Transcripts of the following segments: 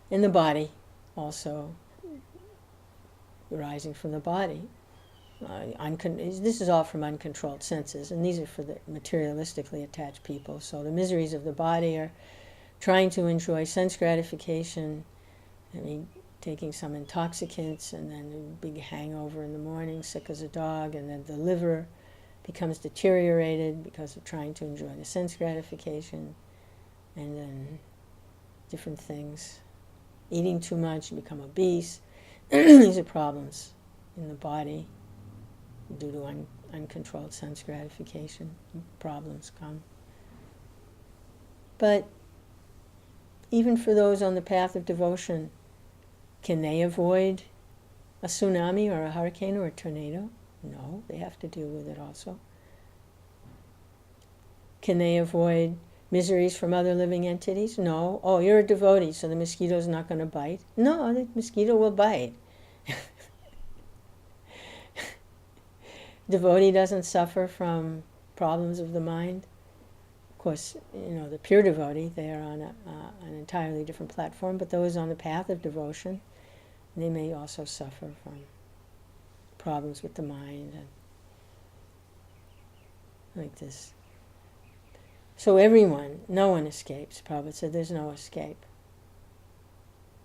And the body also arising from the body. This is all from uncontrolled senses, and these are for the materialistically attached people. So the miseries of the body are trying to enjoy sense gratification, taking some intoxicants, and then a big hangover in the morning, sick as a dog, and then the liver becomes deteriorated because of trying to enjoy the sense gratification, and then different things. Eating too much, you become obese. These are problems in the body due to uncontrolled sense gratification. Problems come. But even for those on the path of devotion, can they avoid a tsunami or a hurricane or a tornado? No, they have to deal with it also. Can they avoid miseries from other living entities? No. Oh, you're a devotee, so the mosquito's not going to bite. No, the mosquito will bite. Devotee doesn't suffer from problems of the mind. Of course, the pure devotee, they are on an entirely different platform, but those on the path of devotion, they may also suffer from problems with the mind and like this. So everyone, no one escapes. Prabhupada said there's no escape.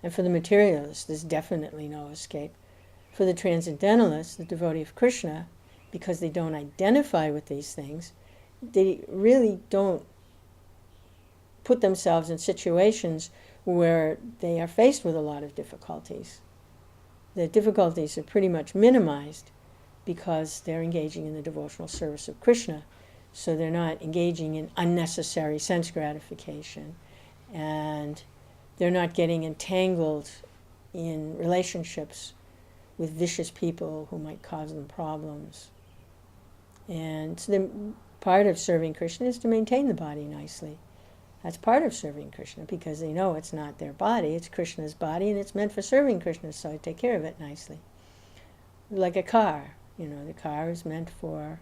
And for the materialists, there's definitely no escape. For the transcendentalists, the devotee of Krishna, because they don't identify with these things, they really don't put themselves in situations where they are faced with a lot of difficulties. The difficulties are pretty much minimized because they're engaging in the devotional service of Krishna. So they're not engaging in unnecessary sense gratification, and they're not getting entangled in relationships with vicious people who might cause them problems. And so part of serving Krishna is to maintain the body nicely. That's part of serving Krishna, because they know it's not their body, it's Krishna's body, and it's meant for serving Krishna, so I take care of it nicely. Like a car, the car is meant for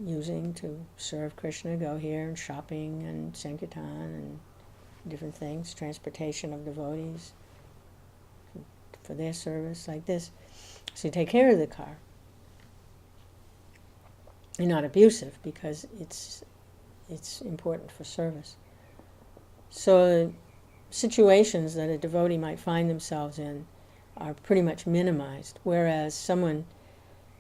using to serve Krishna, go here and shopping and Sankirtan and different things, transportation of devotees for their service, like this. So you take care of the car. You're not abusive because it's important for service. So situations that a devotee might find themselves in are pretty much minimized, whereas someone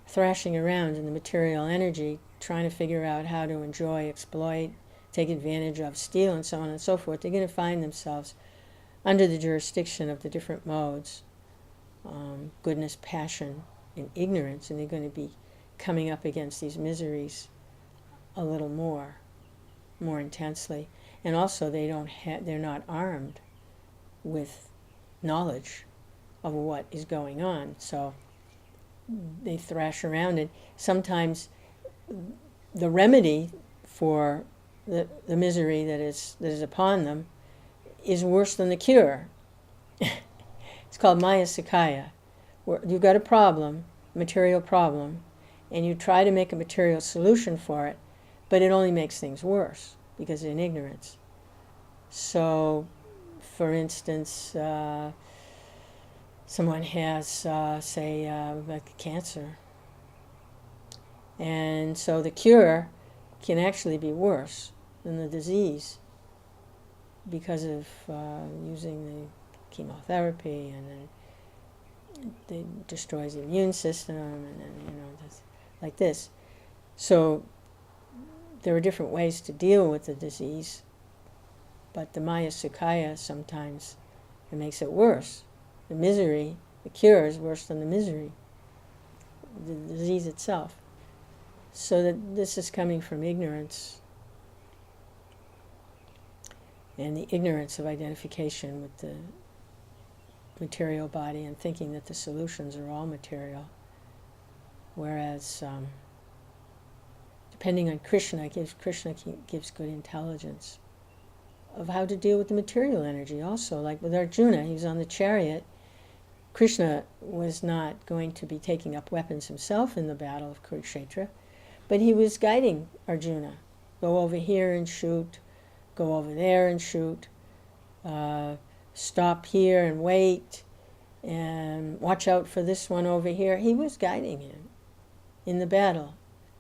thrashing around in the material energy, trying to figure out how to enjoy, exploit, take advantage of, steal, and so on and so forth, they're going to find themselves under the jurisdiction of the different modes, goodness, passion, and ignorance, and they're going to be coming up against these miseries a little more intensely. And also they're not armed with knowledge of what is going on, so they thrash around, and sometimes the remedy for the misery that is upon them is worse than the cure. It's called Maya Sakaya. Where you've got a problem, material problem, and you try to make a material solution for it, but it only makes things worse because of ignorance. So, for instance, someone has, like cancer. And so the cure can actually be worse than the disease because of using the chemotherapy, and then it destroys the immune system, and then, like this. So there are different ways to deal with the disease, but the Maya Sukkhaya sometimes it makes it worse. The misery, the cure is worse than the misery, the disease itself. So that this is coming from ignorance, and the ignorance of identification with the material body and thinking that the solutions are all material. Whereas depending on Krishna gives good intelligence of how to deal with the material energy also. Like with Arjuna, he was on the chariot. Krishna was not going to be taking up weapons himself in the battle of Kurukshetra, but he was guiding Arjuna. Go over here and shoot, go over there and shoot, stop here and wait and watch out for this one over here. He was guiding him in the battle.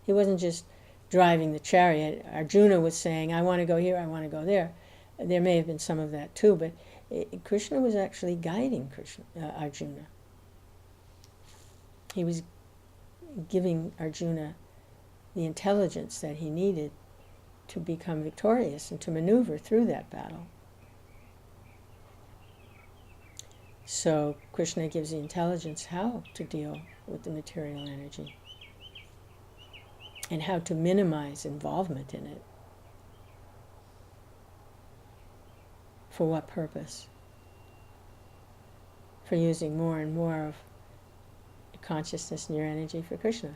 He wasn't just driving the chariot. Arjuna was saying, I want to go here, I want to go there. There may have been some of that too, but Krishna was actually guiding Arjuna. He was giving Arjuna the intelligence that he needed to become victorious and to maneuver through that battle. So Krishna gives the intelligence how to deal with the material energy and how to minimize involvement in it. For what purpose? For using more and more of consciousness and your energy for Krishna.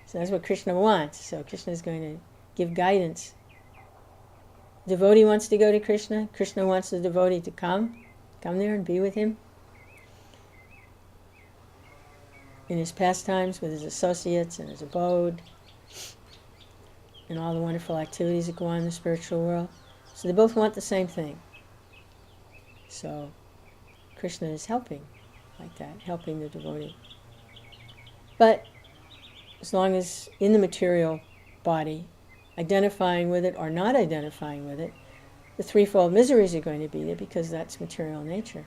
So that's what Krishna wants. So Krishna is going to give guidance. Devotee wants to go to Krishna. Krishna wants the devotee to come there and be with him in his pastimes, with his associates and his abode, and all the wonderful activities that go on in the spiritual world. So they both want the same thing. So Krishna is helping like that, helping the devotee. But as long as in the material body, identifying with it or not identifying with it, the threefold miseries are going to be there because that's material nature.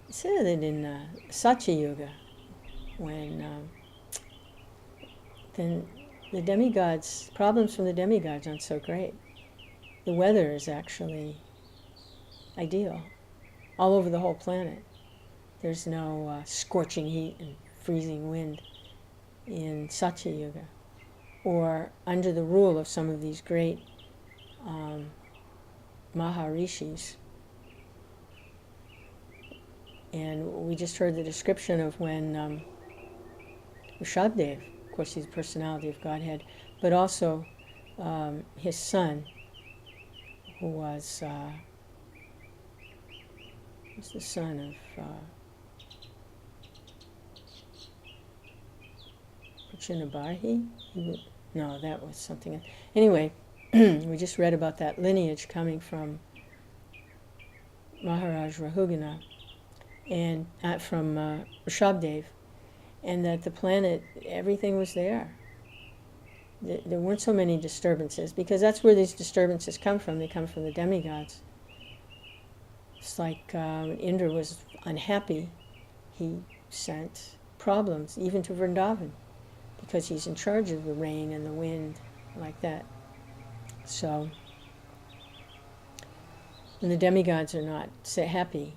It said that in Satya Yuga, when then the demigods, problems from the demigods aren't so great. The weather is actually ideal all over the whole planet. There's no scorching heat and freezing wind in Satya Yuga, or under the rule of some of these great Maharishis. And we just heard the description of when Vyāsadeva, of course he's the personality of Godhead, but also his son, who was the son of Prachinabarhi? No, that was something else. Anyway, we just read about that lineage coming from Maharaj Rahugana and from Vyāsadeva, and that the planet, everything was there. There weren't so many disturbances, because that's where these disturbances come from. They come from the demigods. It's like Indra was unhappy. He sent problems, even to Vrindavan, because he's in charge of the rain and the wind, like that. So, when the demigods are not happy,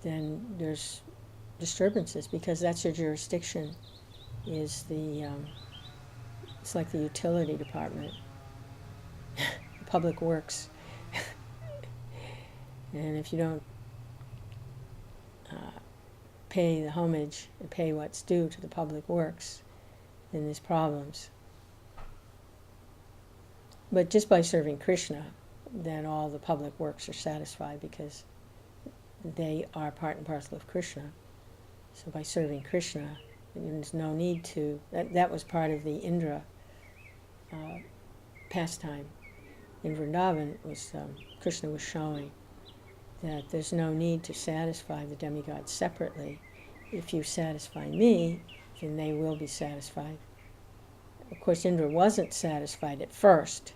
then there's disturbances, because that's their jurisdiction, is the, it's like the utility department, the public works. And if you don't pay the homage and pay what's due to the public works, then there's problems. But just by serving Krishna, then all the public works are satisfied, because they are part and parcel of Krishna. So by serving Krishna, there's no need to, that was part of the Indra pastime. In Vrindavan, Krishna was showing that there's no need to satisfy the demigods separately. If you satisfy me, then they will be satisfied. Of course, Indra wasn't satisfied at first.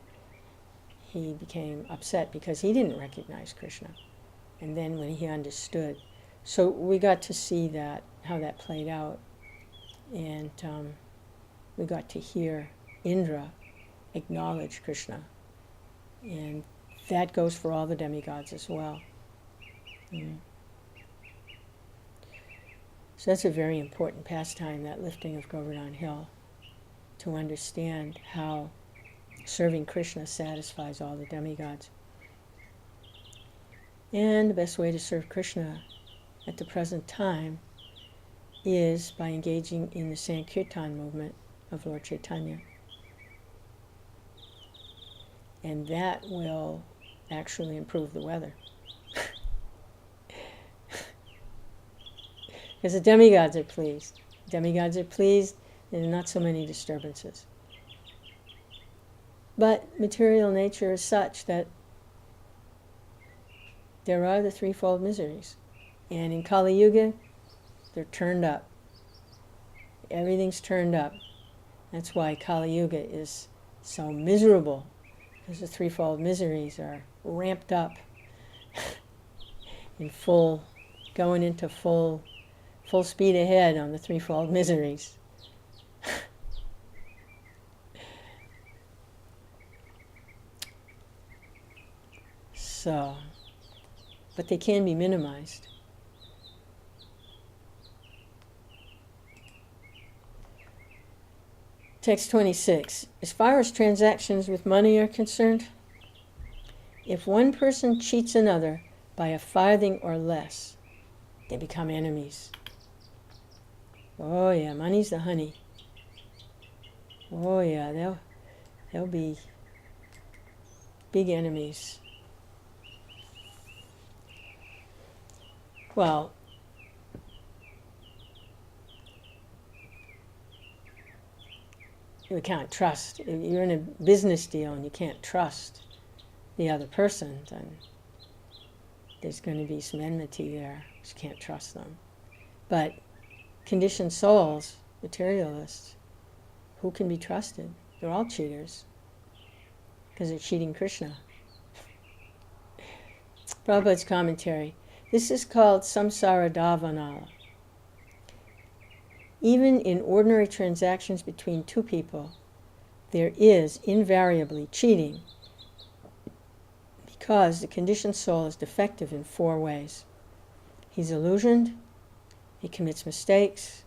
He became upset because he didn't recognize Krishna. And then when he understood. So we got to see that, how that played out. And we got to hear Indra acknowledge Krishna. And that goes for all the demigods as well. So that's a very important pastime, that lifting of Govardhan Hill, to understand how serving Krishna satisfies all the demigods. And the best way to serve Krishna at the present time is by engaging in the Sankirtan movement of Lord Chaitanya. And that will actually improve the weather. Because the demigods are pleased. Demigods are pleased, there are not so many disturbances. But material nature is such that there are the threefold miseries. And in Kali Yuga, they're turned up. Everything's turned up. That's why Kali Yuga is so miserable, because the threefold miseries are ramped up in full, going into full speed ahead on the threefold miseries. So, but they can be minimized. Text 26. As far as transactions with money are concerned, if one person cheats another by a farthing or less, they become enemies. Oh yeah, money's the honey. Oh yeah, they'll be big enemies. Well, you can't trust. If you're in a business deal and you can't trust the other person, then there's going to be some enmity there. You can't trust them. But conditioned souls, materialists, who can be trusted? They're all cheaters, because they're cheating Krishna. Prabhupada's commentary. This is called samsara dhavanala. Even in ordinary transactions between two people, there is invariably cheating, because the conditioned soul is defective in 4 ways. He's illusioned, he commits mistakes,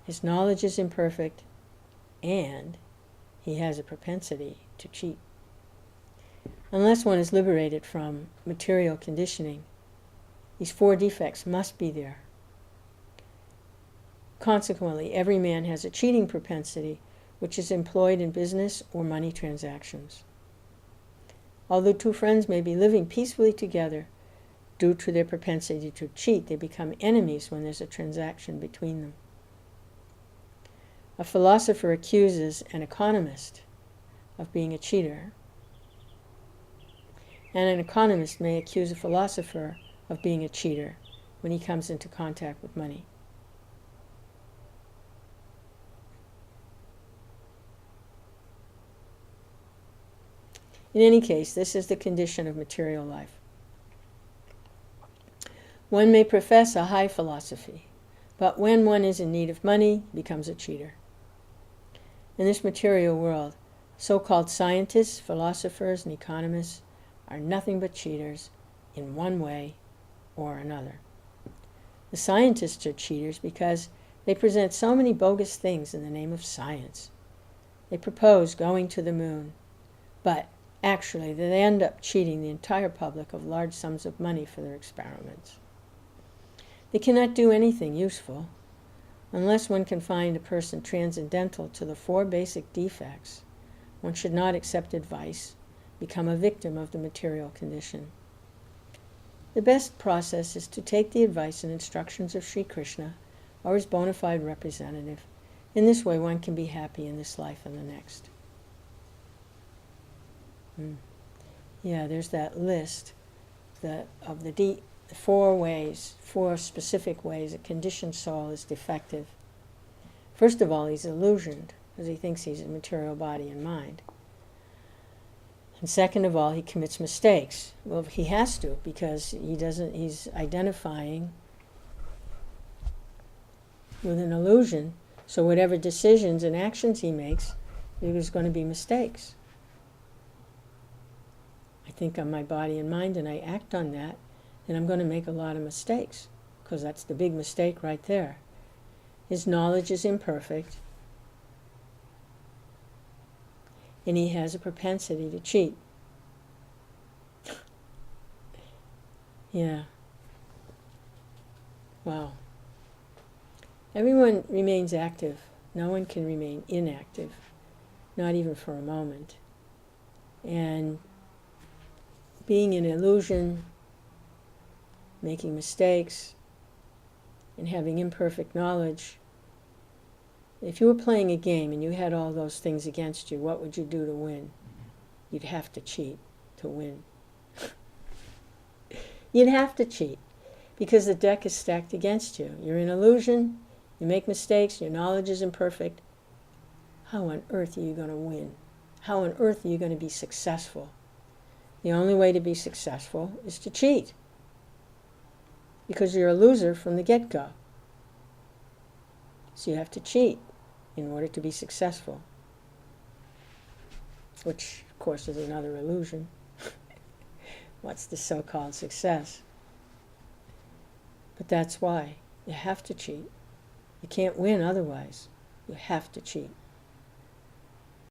his knowledge is imperfect, and he has a propensity to cheat. Unless one is liberated from material conditioning, these 4 defects must be there. Consequently, every man has a cheating propensity which is employed in business or money transactions. Although 2 friends may be living peacefully together, due to their propensity to cheat, they become enemies when there's a transaction between them. A philosopher accuses an economist of being a cheater, and an economist may accuse a philosopher of being a cheater when he comes into contact with money. In any case, this is the condition of material life. One may profess a high philosophy, but when one is in need of money, becomes a cheater. In this material world, so-called scientists, philosophers, and economists are nothing but cheaters in one way or another. The scientists are cheaters because they present so many bogus things in the name of science. They propose going to the moon, but actually they end up cheating the entire public of large sums of money for their experiments. They cannot do anything useful unless one can find a person transcendental to the 4 basic defects. One should not accept advice, become a victim of the material condition. The best process is to take the advice and instructions of Sri Krishna or his bona fide representative. In this way one can be happy in this life and the next. Yeah, there's that list of the 4 ways, 4 specific ways a conditioned soul is defective. First of all, he's illusioned, because he thinks he's a material body and mind. And second of all, he commits mistakes. Well, he has to, because he's identifying with an illusion. So whatever decisions and actions he makes, there's going to be mistakes. I think on my body and mind and I act on that, then I'm going to make a lot of mistakes, because that's the big mistake right there. His knowledge is imperfect, and he has a propensity to cheat. Yeah. Wow. Everyone remains active. No one can remain inactive, not even for a moment. And being in illusion, making mistakes, and having imperfect knowledge If you were playing a game and you had all those things against you, what would you do to win? You'd have to cheat to win. You'd have to cheat because the deck is stacked against you. You're in illusion, you make mistakes, your knowledge is imperfect. How on earth are you going to win? How on earth are you going to be successful? The only way to be successful is to cheat because you're a loser from the get-go. So you have to cheat in order to be successful, which, of course, is another illusion. What's the so-called success? But that's why you have to cheat. You can't win otherwise. You have to cheat.